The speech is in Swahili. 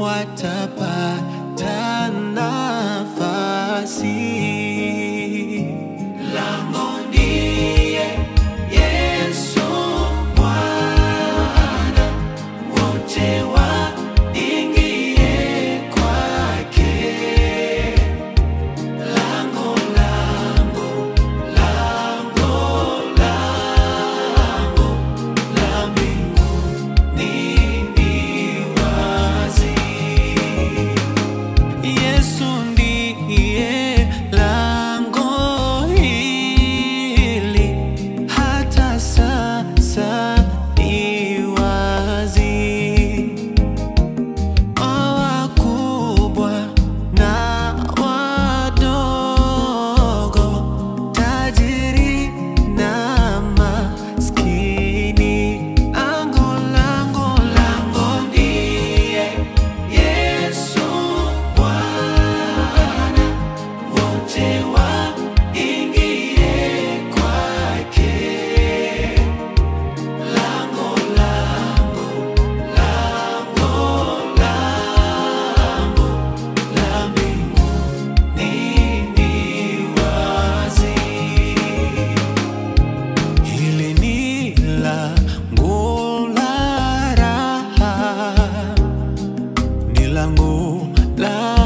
watapata nafasi. Lango ndiye Yesu Bwana, wote waingie kwake. Lango, lango, lango, lango la mbinguni ni wazi. Yesu ndiye lango hili, hata sasa ni wazi. Wakubwa na wadogo, tajiri na maskini, lango, lango, lango ndiye Yesu Bwana, wote waingie kwake. Lango, lango, lango, lango la mbinguni ni wazi. Hili ni lango la raha, ni lango la